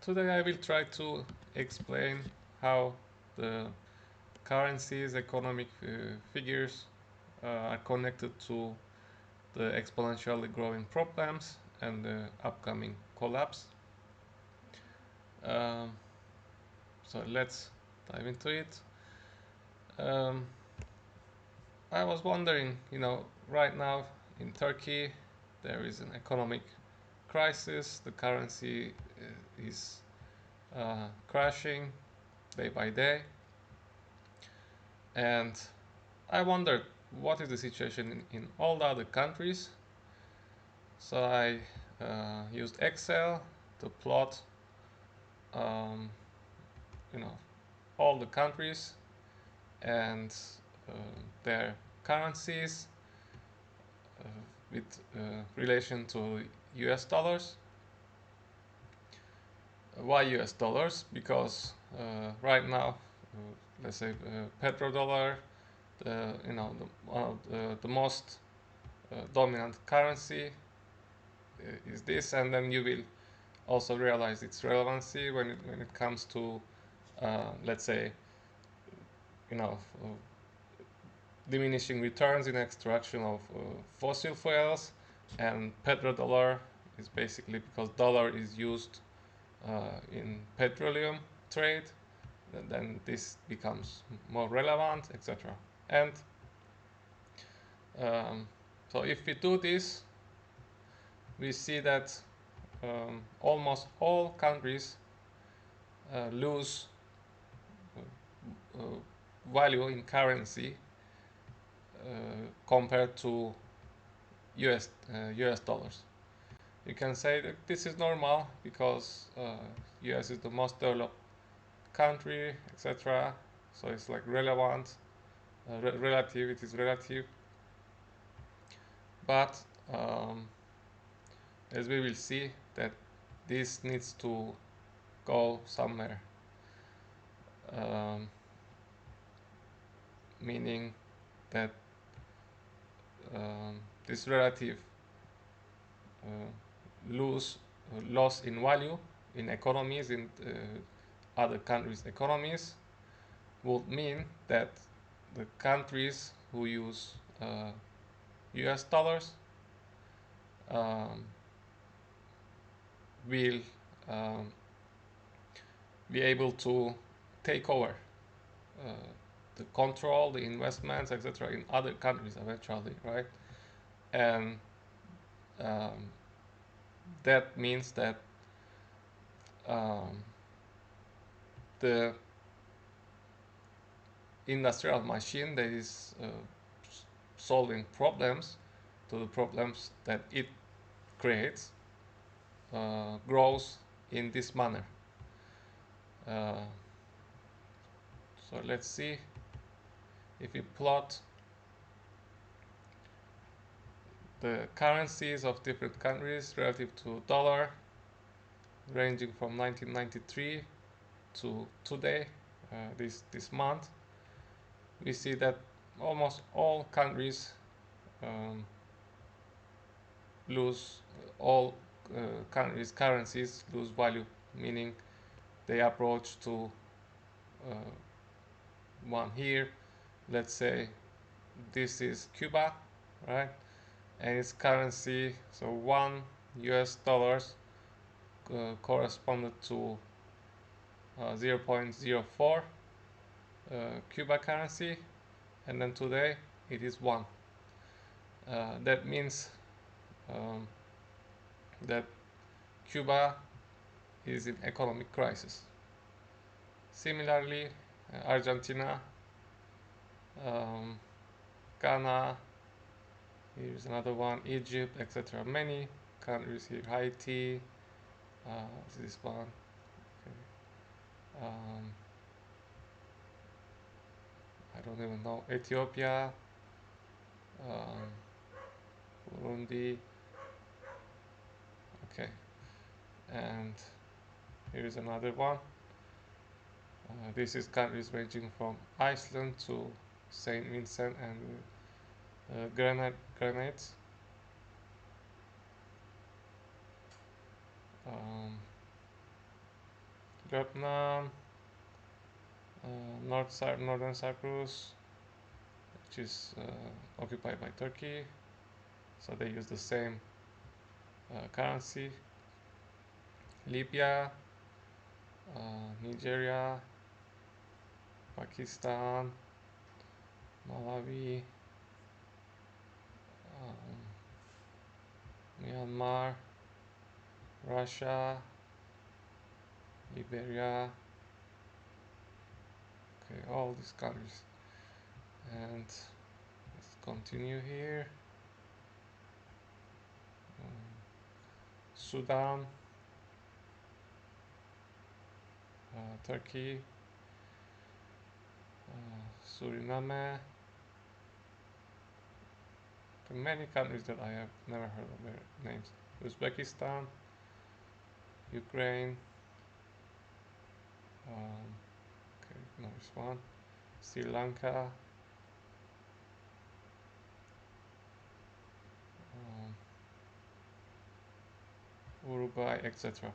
Today I will try to explain how the currency's economic figures are connected to the exponentially growing problems and the upcoming collapse. Um, so let's dive into it. Um, I was wondering, right now in Turkey there is an economic crisis. The currency is crashing day by day, and I wondered what is the situation in all the other countries. So I used Excel to plot, um, you know, all the countries and uh, their currencies uh, with relation to US dollars. Why US dollars? Because right now, let's say petrodollar, one of the most dominant currency is this, and then you will also realize its relevancy when it comes to let's say you know uh, diminishing returns in extraction of fossil fuels, and petrodollar is basically because dollar is used in petroleum trade, then this becomes more relevant, etc. And um, so if we do this, we see that almost all countries lose uh, value in currency compared to US dollars. You can say that this is normal because US is the most developed country, etc. So it's like relevant, relative. It is relative, but um, as we will see that this needs to go somewhere, um, meaning that this relative lose loss in value in economies in other countries' economies would mean that the countries who use US dollars um, will um, be able to take over uh, the control, the investments, etc., in other countries eventually, right? And um, that means that um, the industrial machine that is solving problems to the problems that it creates grows in this manner. Uh, so let's see if we plot the currencies of different countries relative to dollar, ranging from 1993 to today, this month. We see that almost all countries um, lose all countries' currencies lose value, meaning they approach to uh, one here. Let's say this is Cuba, right? And its currency, so $1 corresponded to 0.04 Cuba currency, and then today it is 1. That means um, that Cuba is in economic crisis. Similarly, Argentina, um, Ghana, here's another one, Egypt, etc. Many countries here, Haiti, this one, okay. I don't even know, Ethiopia, um, Burundi, okay, and here's another one. This is countries ranging from Iceland to Saint Vincent and Grenades. Um, Vietnam, Northern Cyprus, which is occupied by Turkey, so they use the same currency. Libya, Nigeria, Pakistan, Malawi, Myanmar, Russia, Liberia, okay, all these countries. And let's continue here. Sudan, Turkey, Suriname, many countries that I have never heard of their names. Uzbekistan, Ukraine, okay, ignore this one. Sri Lanka, Uruguay, etc.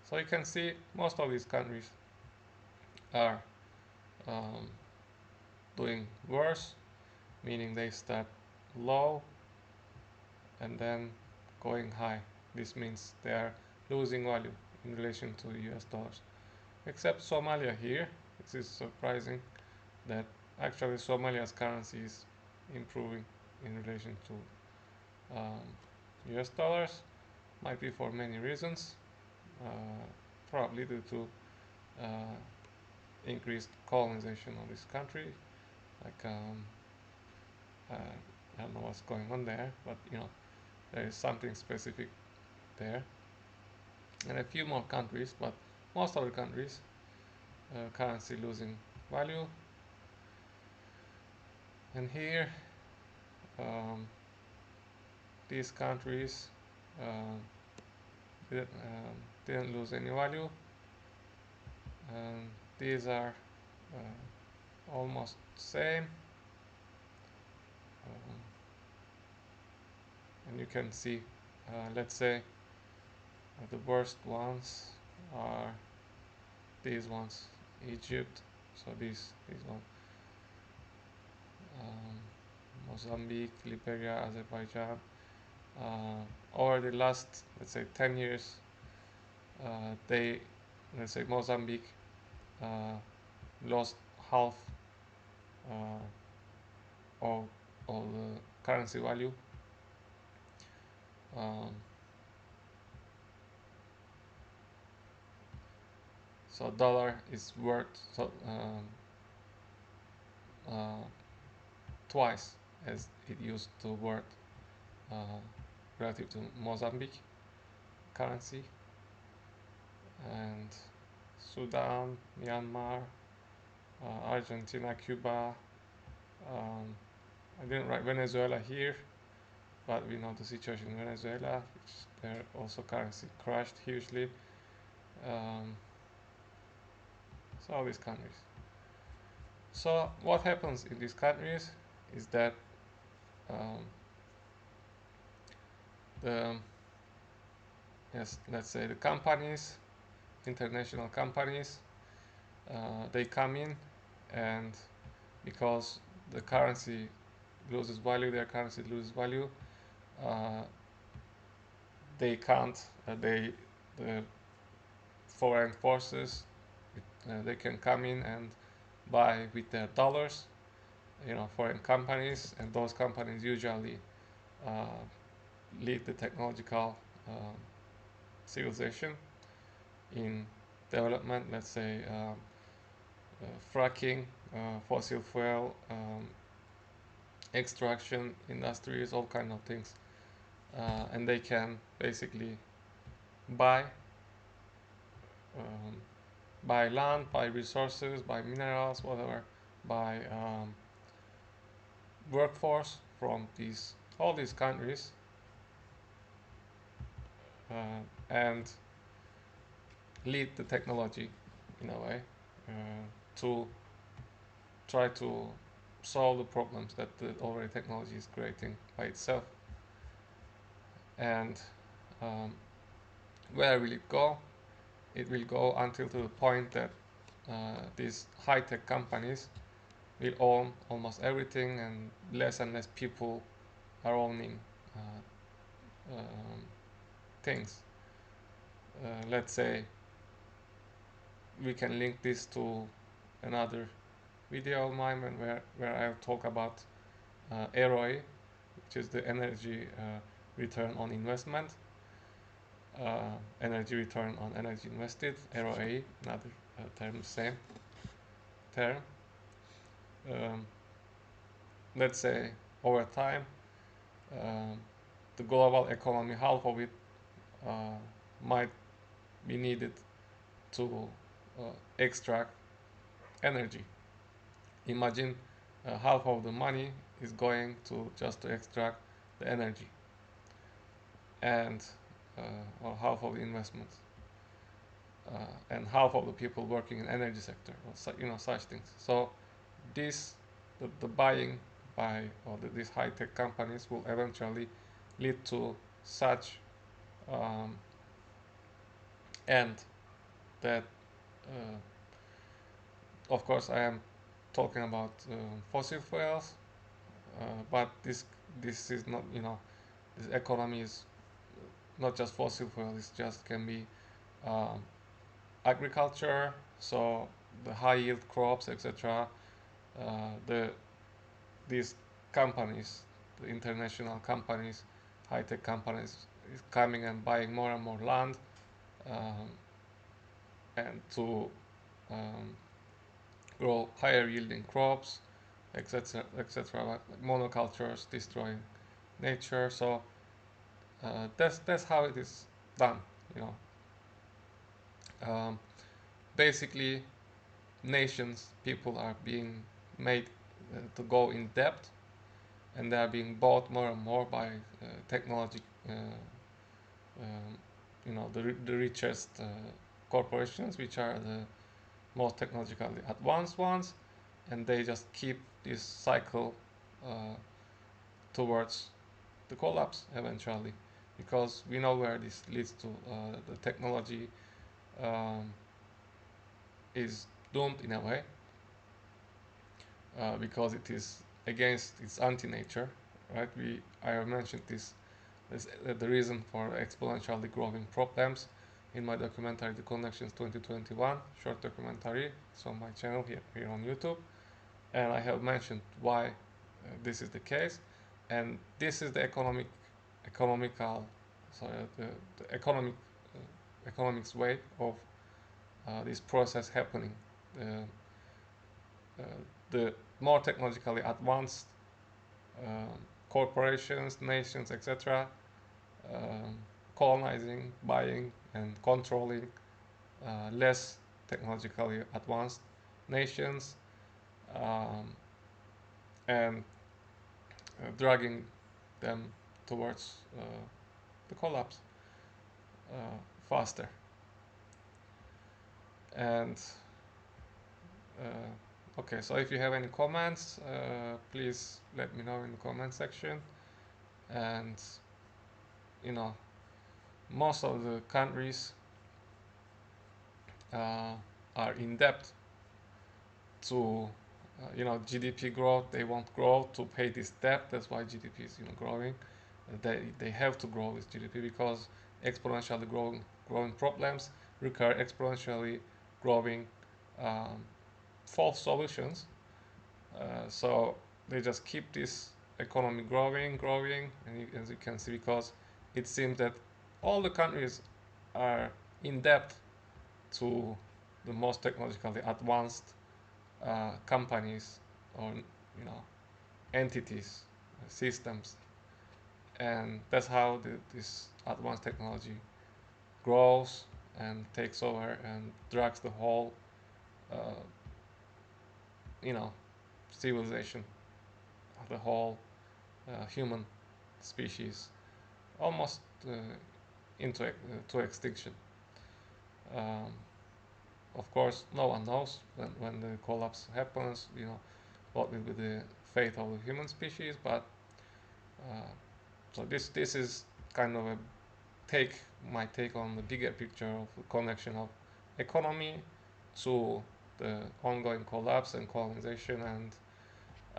So you can see most of these countries are doing worse, meaning they start low and then going high. This means they are losing value in relation to US dollars. Except Somalia here. This is surprising that actually Somalia's currency is improving in relation to US dollars. Might be for many reasons, probably due to increased colonization of this country. Like I don't know what's going on there, but you know, there is something specific there. And a few more countries, but most of the countries, currency losing value. And here, these countries didn't lose any value, and these are almost same. And you can see, let's say, the worst ones are these ones, Egypt. So these ones, Mozambique, Liberia, Azerbaijan. Over the last, let's say, 10 years, let's say Mozambique lost half of the currency value. So dollar is worth twice as it used to worth relative to Mozambique currency. And Sudan, Myanmar, Argentina, Cuba. I didn't write Venezuela here, but we know the situation in Venezuela, which their also currency crashed hugely. So all these countries. So what happens in these countries is that let's say the companies, international companies, they come in, and because the currency loses value, their currency loses value, they can't, the foreign forces, they can come in and buy with their dollars, you know, foreign companies, and those companies usually lead the technological civilization in development, let's say fracking, fossil fuel, extraction industries, all kind of things, and they can basically buy land, buy resources, buy minerals, whatever, buy workforce from all these countries, and lead the technology in a way to try to solve the problems that the already technology is creating by itself. And where will it go? it will go until to the point that these high-tech companies will own almost everything, and less people are owning things. Let's say we can link this to another video of mine where I talk about ROI, which is the energy return on investment, energy return on energy invested, ROA, another term, same term. Let's say over time, the global economy, half of it might be needed to extract energy. Imagine half of the money is going to just to extract the energy, and or half of the investments, and half of the people working in energy sector, or such things. So this, the buying by these high-tech companies will eventually lead to such end that, of course, I am talking about fossil fuels, but this is not, this economy is not just fossil fuel. It just can be agriculture, so the high yield crops, etc. These companies, the international companies, high-tech companies, is coming and buying more and more land, and to grow higher yielding crops, etc., etc. Like monocultures destroying nature. So that's how it is done. Basically, nations, people are being made to go in debt, and they are being bought more and more by technology. The richest corporations, which are the most technologically advanced ones, and they just keep this cycle towards the collapse eventually, because we know where this leads to. The technology is doomed in a way, because it is against its anti-nature, right? I have mentioned this as the reason for exponentially growing problems in my documentary The Connections 2021, short documentary. It's on my channel here on YouTube, and I have mentioned why this is the case, and this is the economics way of this process happening. The more technologically advanced corporations, nations, etc., colonizing, buying, and controlling less technologically advanced nations, and dragging them towards the collapse faster. And okay, so if you have any comments, please let me know in the comment section. And most of the countries are in debt to GDP growth. They won't grow to pay this debt. That's why GDP is growing. They have to grow with GDP, because exponentially growing problems require exponentially growing false solutions. So they just keep this economy growing, and as you can see, because it seems that all the countries are in debt to the most technologically advanced companies, or entities, systems, and that's how this advanced technology grows and takes over and drags the whole civilization, the whole human species, almost into to extinction. Of course, no one knows when the collapse happens, what will be the fate of the human species. But so this is kind of my take on the bigger picture of the connection of economy to the ongoing collapse and colonization and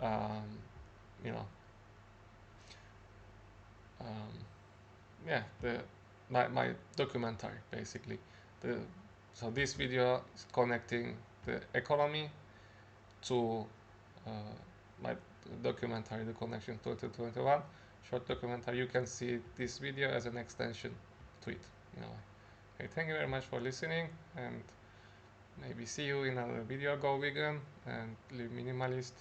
um, you know um, yeah, my documentary basically. the so this video is connecting the economy to uh, my documentary, The Connection 2021 short documentary. You can see this video as an extension to it in a way. Okay, thank you very much for listening, and maybe see you in another video. Go vegan and live minimalist.